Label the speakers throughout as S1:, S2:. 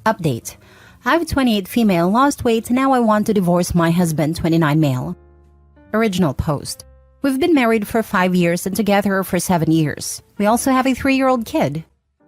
S1: Update. I'm 28 female, lost weight, now I want to divorce my husband, 29 male. Original post. We've been married for 5 years and together for 7 years. We also have a 3-year-old kid.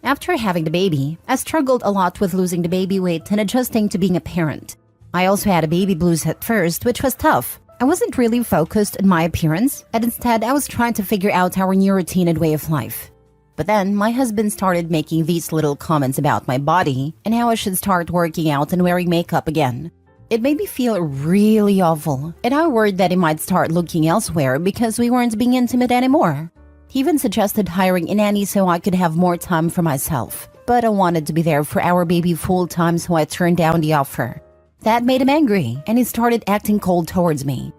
S1: After having the baby, I struggled a lot with losing the baby weight and adjusting to being a parent. I also had a baby blues at first, which was tough. I wasn't really focused on my appearance, and instead I was trying to figure out our new routine and way of life. But then, my husband started making these little comments about my body and how I should start working out and wearing makeup again. It made me feel really awful, and I worried that he might start looking elsewhere because we weren't being intimate anymore. He even suggested hiring a nanny so I could have more time for myself, but I wanted to be there for our baby full-time, so I turned down the offer. That made him angry, and he started acting cold towards me.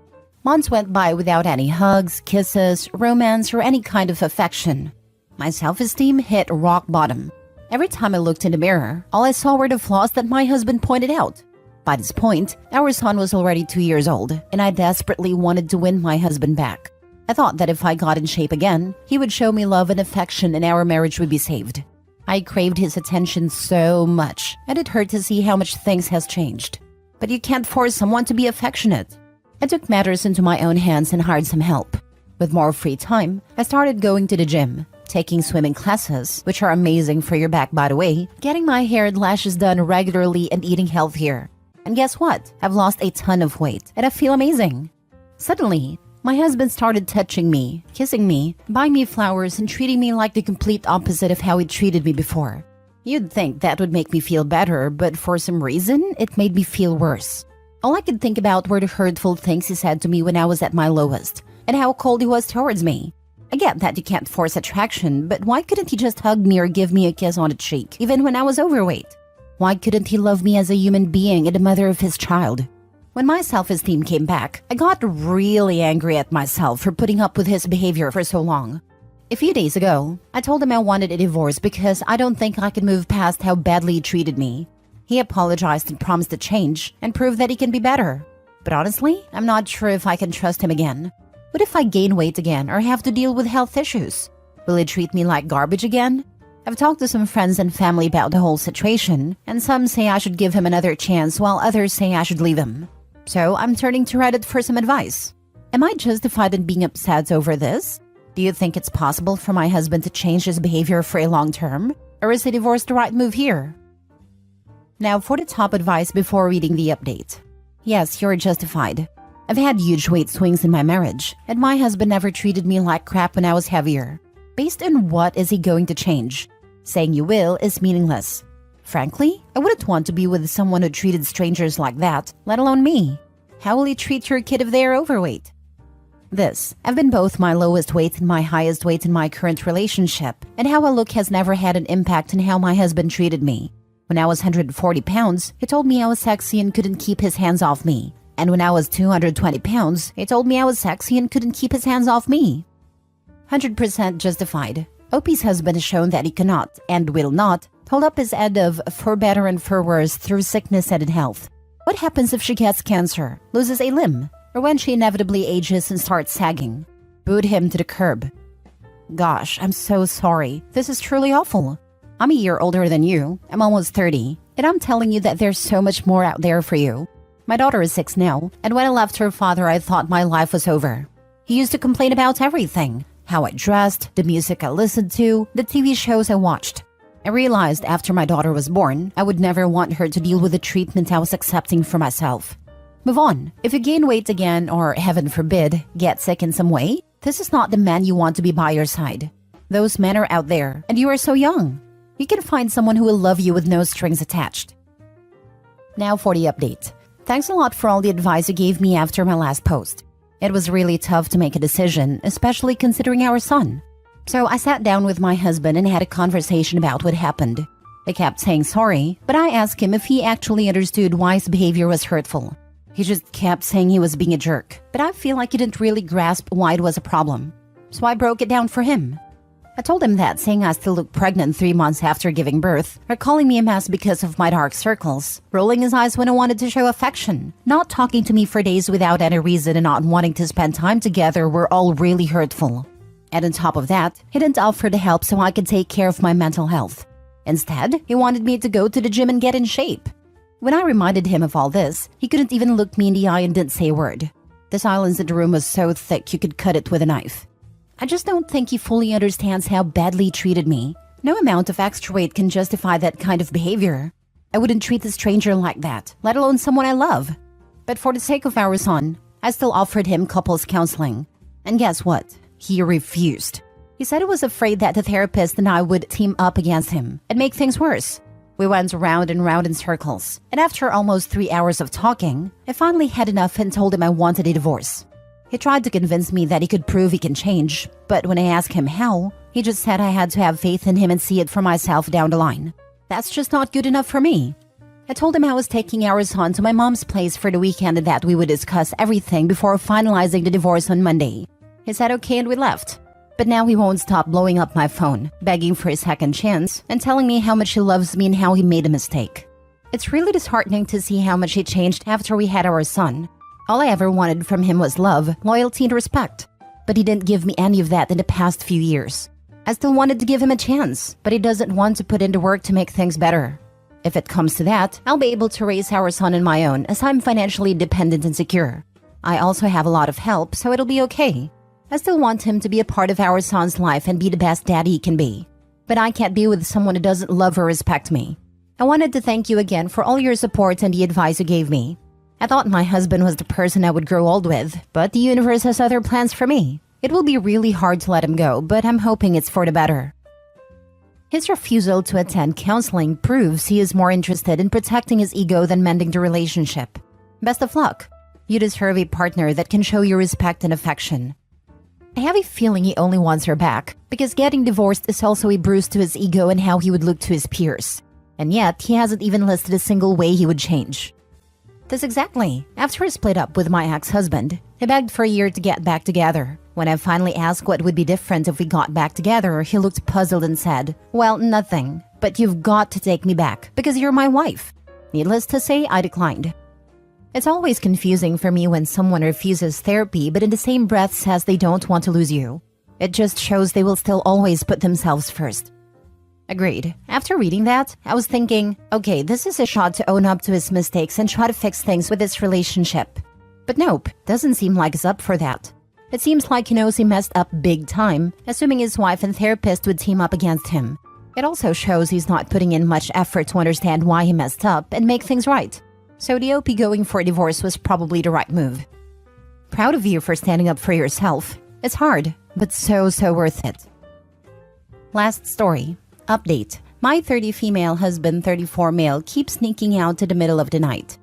S1: Months went by without any hugs, kisses, romance, or any kind of affection. My self-esteem hit rock bottom. Every time I looked in the mirror, all I saw were the flaws that my husband pointed out. By this point, our son was already 2 years old, and I desperately wanted to win my husband back. I thought that if I got in shape again, he would show me love and affection and our marriage would be saved. I craved his attention so much, and it hurt to see how much things has changed. But you can't force someone to be affectionate. I took matters into my own hands and hired some help. With more free time, I started going to the gym, taking swimming classes, which are amazing for your back by the way, getting my hair and lashes done regularly and eating healthier. And guess what? I've lost a ton of weight and I feel amazing. Suddenly, my husband started touching me, kissing me, buying me flowers and treating me like the complete opposite of how he treated me before. You'd think that would make me feel better, but for some reason, it made me feel worse. All I could think about were the hurtful things he said to me when I was at my lowest, and how cold he was towards me. I get that you can't force attraction, but why couldn't he just hug me or give me a kiss on the cheek, even when I was overweight? Why couldn't he love me as a human being and the mother of his child? When my self-esteem came back, I got really angry at myself for putting up with his behavior for so long. A few days ago, I told him I wanted a divorce because I don't think I could move past how badly he treated me. He apologized and promised to change and prove that he can be better. But honestly, I'm not sure if I can trust him again. What if I gain weight again or have to deal with health issues? Will he treat me like garbage again? I've talked to some friends and family about the whole situation, and some say I should give him another chance while others say I should leave him. So I'm turning to Reddit for some advice. Am I justified in being upset over this? Do you think it's possible for my husband to change his behavior for a long term? Or is a divorce the right move here? Now for the top advice before reading the update. Yes, you're justified. I've had huge weight swings in my marriage, and my husband never treated me like crap when I was heavier. Based on what is he going to change? Saying you will is meaningless. Frankly, I wouldn't want to be with someone who treated strangers like that, let alone me. How will he treat your kid if they are overweight? I've been both my lowest weight and my highest weight in my current relationship, and how I look has never had an impact on how my husband treated me. When I was 140 pounds, he told me I was sexy and couldn't keep his hands off me. And when I was 220 pounds, he told me I was sexy and couldn't keep his hands off me. 100% justified. OP's husband has shown that he cannot, and will not, hold up his end of for better and for worse through sickness and in health. What happens if she gets cancer, loses a limb, or when she inevitably ages and starts sagging? Boot him to the curb. Gosh, I'm so sorry. This is truly awful. I'm a year older than you. I'm almost 30, and I'm telling you that there's so much more out there for you. My daughter is 6 now, and when I left her father, I thought my life was over. He used to complain about everything. How I dressed, the music I listened to, the TV shows I watched. I realized after my daughter was born, I would never want her to deal with the treatment I was accepting for myself. Move on. If you gain weight again, or heaven forbid, get sick in some way, this is not the man you want to be by your side. Those men are out there, and you are so young. You can find someone who will love you with no strings attached. Now for the update. Thanks a lot for all the advice you gave me after my last post. It was really tough to make a decision, especially considering our son. So I sat down with my husband and had a conversation about what happened. I kept saying sorry, but I asked him if he actually understood why his behavior was hurtful. He just kept saying he was being a jerk, but I feel like he didn't really grasp why it was a problem. So I broke it down for him. I told him that saying I still look pregnant 3 months after giving birth, or calling me a mess because of my dark circles, rolling his eyes when I wanted to show affection, not talking to me for days without any reason and not wanting to spend time together were all really hurtful. And on top of that, he didn't offer to help so I could take care of my mental health. Instead, he wanted me to go to the gym and get in shape. When I reminded him of all this, he couldn't even look me in the eye and didn't say a word. The silence in the room was so thick you could cut it with a knife. I just don't think he fully understands how badly he treated me. No amount of extra weight can justify that kind of behavior. I wouldn't treat a stranger like that, let alone someone I love. But for the sake of our son, I still offered him couples counseling. And guess what? He refused. He said he was afraid that the therapist and I would team up against him and make things worse. We went round and round in circles, and after almost 3 hours of talking, I finally had enough and told him I wanted a divorce. He tried to convince me that he could prove he can change, but when I asked him how, he just said I had to have faith in him and see it for myself down the line. That's just not good enough for me. I told him I was taking our son to my mom's place for the weekend and that we would discuss everything before finalizing the divorce on Monday. He said okay and we left. But now he won't stop blowing up my phone, begging for a second chance, and telling me how much he loves me and how he made a mistake. It's really disheartening to see how much he changed after we had our son. All I ever wanted from him was love, loyalty, and respect. But he didn't give me any of that in the past few years. I still wanted to give him a chance, but he doesn't want to put in the work to make things better. If it comes to that, I'll be able to raise our son on my own as I'm financially independent and secure. I also have a lot of help, so it'll be okay. I still want him to be a part of our son's life and be the best dad he can be. But I can't be with someone who doesn't love or respect me. I wanted to thank you again for all your support and the advice you gave me. I thought my husband was the person I would grow old with, but the universe has other plans for me. It will be really hard to let him go, but I'm hoping it's for the better. His refusal to attend counseling proves he is more interested in protecting his ego than mending the relationship. Best of luck. You deserve a partner that can show you respect and affection. I have a feeling he only wants her back, because getting divorced is also a bruise to his ego and how he would look to his peers. And yet, he hasn't even listed a single way he would change. This exactly. After I split up with my ex-husband, he begged for a year to get back together. When I finally asked what would be different if we got back together, he looked puzzled and said, "Well, nothing, but you've got to take me back, because you're my wife." Needless to say, I declined. It's always confusing for me when someone refuses therapy but in the same breath says they don't want to lose you. It just shows they will still always put themselves first. Agreed. After reading that, I was thinking, okay, this is a shot to own up to his mistakes and try to fix things with this relationship. But nope, doesn't seem like he's up for that. It seems like he knows he messed up big time, assuming his wife and therapist would team up against him. It also shows he's not putting in much effort to understand why he messed up and make things right. So the OP going for a divorce was probably the right move. Proud of you for standing up for yourself. It's hard, but so worth it. Last story. Update. My 30 female husband, 34 male, keeps sneaking out to the middle of the night.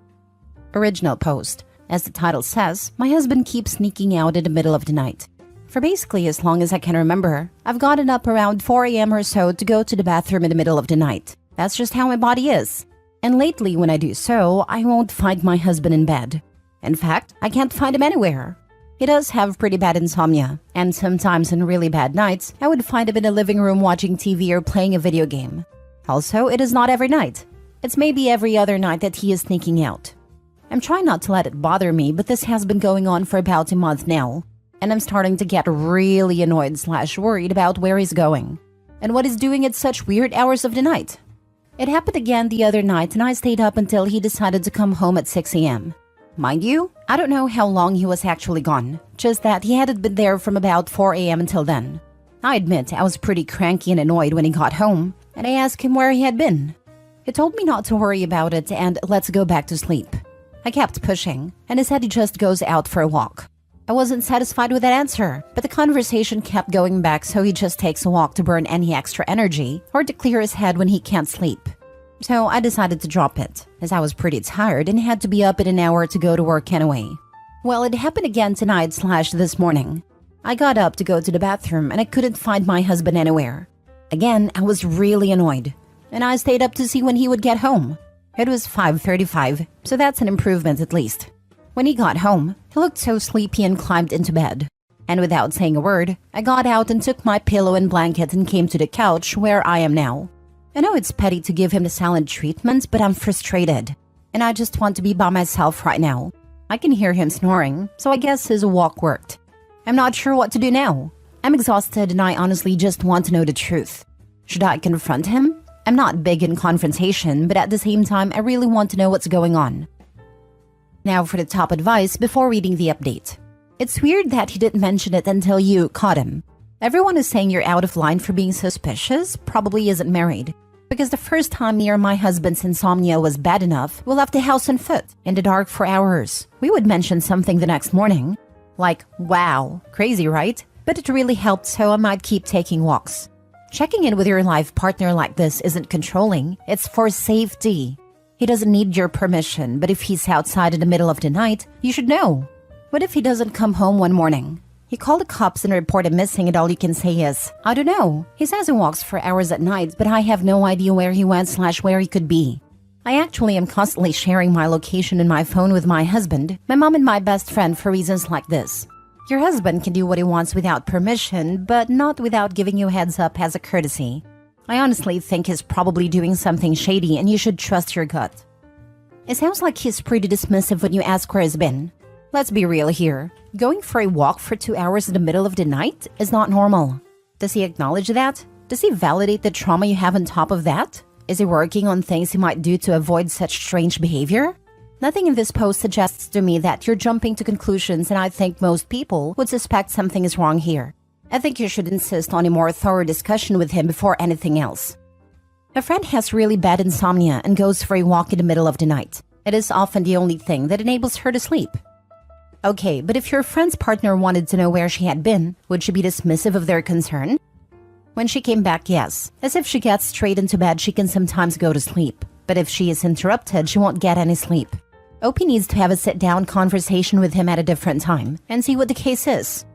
S1: Original post. As the title says, my husband keeps sneaking out in the middle of the night. For basically as long as I can remember, I've gotten up around 4 a.m. or so to go to the bathroom in the middle of the night. That's just how my body is. And lately when I do so, I won't find my husband in bed. In fact, I can't find him anywhere. He does have pretty bad insomnia, and sometimes on really bad nights, I would find him in the living room watching TV or playing a video game. Also, it is not every night. It's maybe every other night that he is sneaking out. I'm trying not to let it bother me, but this has been going on for about a month now, and I'm starting to get really annoyed/worried about where he's going, and what he's doing at such weird hours of the night. It happened again the other night and I stayed up until he decided to come home at 6 a.m. Mind you, I don't know how long he was actually gone, just that he hadn't been there from about 4 a.m. until then. I admit I was pretty cranky and annoyed when he got home, and I asked him where he had been. He told me not to worry about it and let's go back to sleep. I kept pushing, and he said he just goes out for a walk. I wasn't satisfied with that answer, but the conversation kept going back, so he just takes a walk to burn any extra energy or to clear his head when he can't sleep. So I decided to drop it, as I was pretty tired and had to be up in an hour to go to work anyway. Well, it happened again tonight/this morning. I got up to go to the bathroom and I couldn't find my husband anywhere. Again, I was really annoyed, and I stayed up to see when he would get home. It was 5:35, so that's an improvement at least. When he got home, he looked so sleepy and climbed into bed. And without saying a word, I got out and took my pillow and blanket and came to the couch where I am now. I know it's petty to give him the silent treatment, but I'm frustrated. And I just want to be by myself right now. I can hear him snoring, so I guess his walk worked. I'm not sure what to do now. I'm exhausted and I honestly just want to know the truth. Should I confront him? I'm not big in confrontation, but at the same time, I really want to know what's going on. Now for the top advice before reading the update. It's weird that he didn't mention it until you caught him. Everyone is saying you're out of line for being suspicious, probably isn't married. Because the first time me or my husband's insomnia was bad enough, we left the house on foot, in the dark for hours. We would mention something the next morning. Like, wow, crazy, right? But it really helped, so I might keep taking walks. Checking in with your life partner like this isn't controlling, it's for safety. He doesn't need your permission, but if he's outside in the middle of the night, you should know. What if he doesn't come home one morning? You call the cops and report him missing and all you can say is, I don't know. He says he walks for hours at night, but I have no idea where he went / where he could be. I actually am constantly sharing my location in my phone with my husband, my mom and my best friend for reasons like this. Your husband can do what he wants without permission, but not without giving you a heads up as a courtesy. I honestly think he's probably doing something shady and you should trust your gut. It sounds like he's pretty dismissive when you ask where he's been. Let's be real here. Going for a walk for 2 hours in the middle of the night is not normal. Does he acknowledge that? Does he validate the trauma you have on top of that? Is he working on things he might do to avoid such strange behavior? Nothing in this post suggests to me that you're jumping to conclusions, and I think most people would suspect something is wrong here. I think you should insist on a more thorough discussion with him before anything else. A friend has really bad insomnia and goes for a walk in the middle of the night. It is often the only thing that enables her to sleep. Okay, but if your friend's partner wanted to know where she had been, would she be dismissive of their concern? When she came back, yes. As if she gets straight into bed, she can sometimes go to sleep. But if she is interrupted, she won't get any sleep. OP needs to have a sit-down conversation with him at a different time and see what the case is.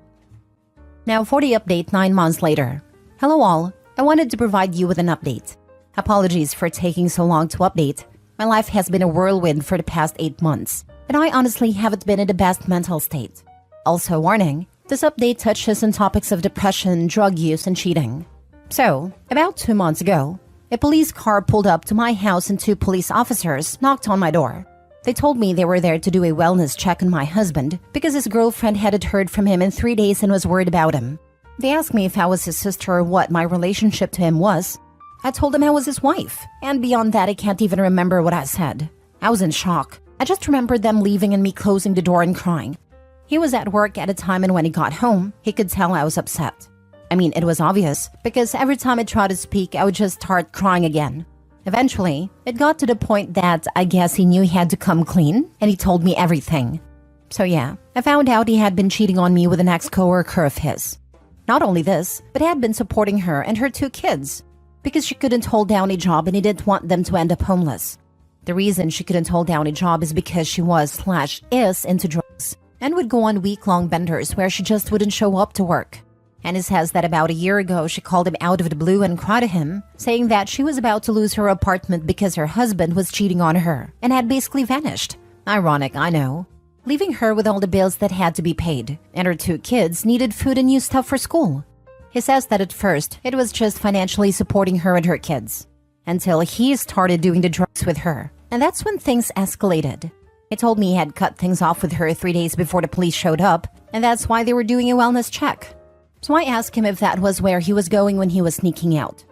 S1: Now for the update 9 months later. Hello all, I wanted to provide you with an update. Apologies for taking so long to update. My life has been a whirlwind for the past 8 months, and I honestly haven't been in the best mental state. Also warning, this update touches on topics of depression, drug use, and cheating. So, about 2 months ago, a police car pulled up to my house and 2 police officers knocked on my door. They told me they were there to do a wellness check on my husband because his girlfriend hadn't heard from him in 3 days and was worried about him. They asked me if I was his sister or what my relationship to him was. I told them I was his wife, and beyond that I can't even remember what I said. I was in shock. I just remembered them leaving and me closing the door and crying. He was at work at a time, and when he got home, he could tell I was upset. I mean, it was obvious, because every time I tried to speak, I would just start crying again. Eventually, it got to the point that I guess he knew he had to come clean, and he told me everything. So yeah, I found out he had been cheating on me with an ex-coworker of his. Not only this, but he had been supporting her and her 2 kids, because she couldn't hold down a job and he didn't want them to end up homeless. The reason she couldn't hold down a job is because she was/is into drugs, and would go on week-long benders where she just wouldn't show up to work. And he says that about a year ago, she called him out of the blue and cried to him, saying that she was about to lose her apartment because her husband was cheating on her and had basically vanished. Ironic, I know. Leaving her with all the bills that had to be paid, and her 2 kids needed food and new stuff for school. He says that at first, it was just financially supporting her and her kids, until he started doing the drugs with her, and that's when things escalated. He told me he had cut things off with her 3 days before the police showed up, and that's why they were doing a wellness check. So I asked him if that was where he was going when he was sneaking out.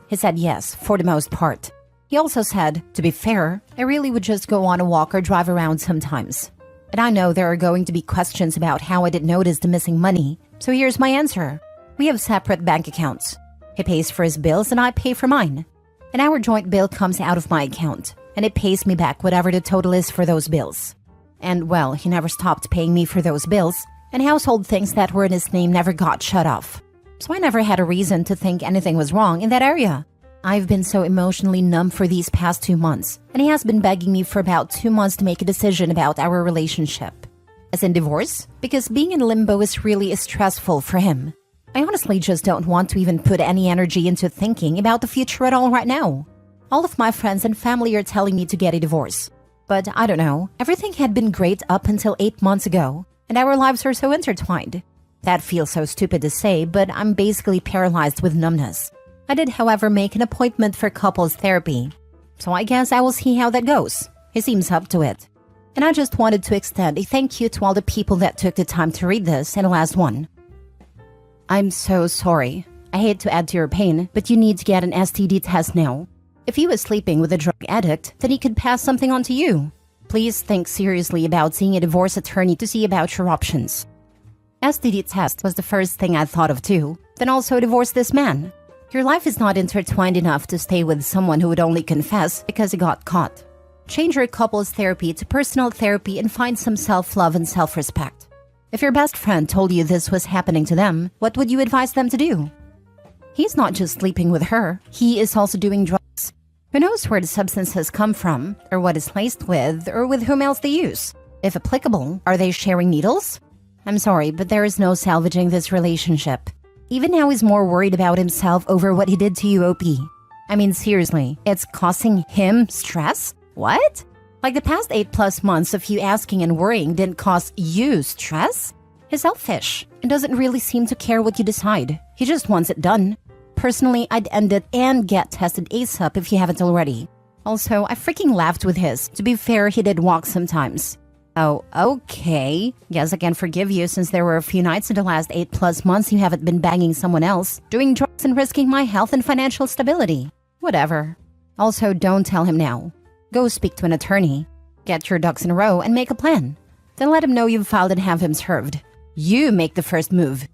S1: He said yes, for the most part. He also said, to be fair, I really would just go on a walk or drive around sometimes. And I know there are going to be questions about how I didn't notice the missing money, so here's my answer. We have separate bank accounts. He pays for his bills and I pay for mine. And our joint bill comes out of my account, and it pays me back whatever the total is for those bills. And well, he never stopped paying me for those bills, and household things that were in his name never got shut off. So I never had a reason to think anything was wrong in that area. I've been so emotionally numb for these past 2 months, and he has been begging me for about 2 months to make a decision about our relationship. As in divorce, because being in limbo is really stressful for him. I honestly just don't want to even put any energy into thinking about the future at all right now. All of my friends and family are telling me to get a divorce. But I don't know, everything had been great up until 8 months ago, and our lives are so intertwined. That feels so stupid to say, but I'm basically paralyzed with numbness. I did, however, make an appointment for couples therapy, so I guess I will see how that goes. He seems up to it. And I just wanted to extend a thank you to all the people that took the time to read this and the last one. I'm so sorry. I hate to add to your pain, but you need to get an STD test now. If he was sleeping with a drug addict, then he could pass something on to you. Please think seriously about seeing a divorce attorney to see about your options. STD test was the first thing I thought of too. Then also divorce this man. Your life is not intertwined enough to stay with someone who would only confess because he got caught. Change your couple's therapy to personal therapy and find some self-love and self-respect. If your best friend told you this was happening to them, what would you advise them to do? He's not just sleeping with her, he is also doing drugs. Who knows where the substances come from, or what it's laced with, or with whom else they use? If applicable, are they sharing needles? I'm sorry, but there is no salvaging this relationship. Even now he's more worried about himself over what he did to you, OP. I mean, seriously, it's causing him stress? What? Like the past 8+ months of you asking and worrying didn't cause you stress? He's selfish and doesn't really seem to care what you decide. He just wants it done. Personally, I'd end it and get tested ASAP if you haven't already. Also, I freaking laughed with his. To be fair, he did walk sometimes. Oh, okay. Guess I can forgive you since there were a few nights in the last 8+ months you haven't been banging someone else, doing drugs and risking my health and financial stability. Whatever. Also, don't tell him now. Go speak to an attorney. Get your ducks in a row and make a plan. Then let him know you've filed and have him served. You make the first move.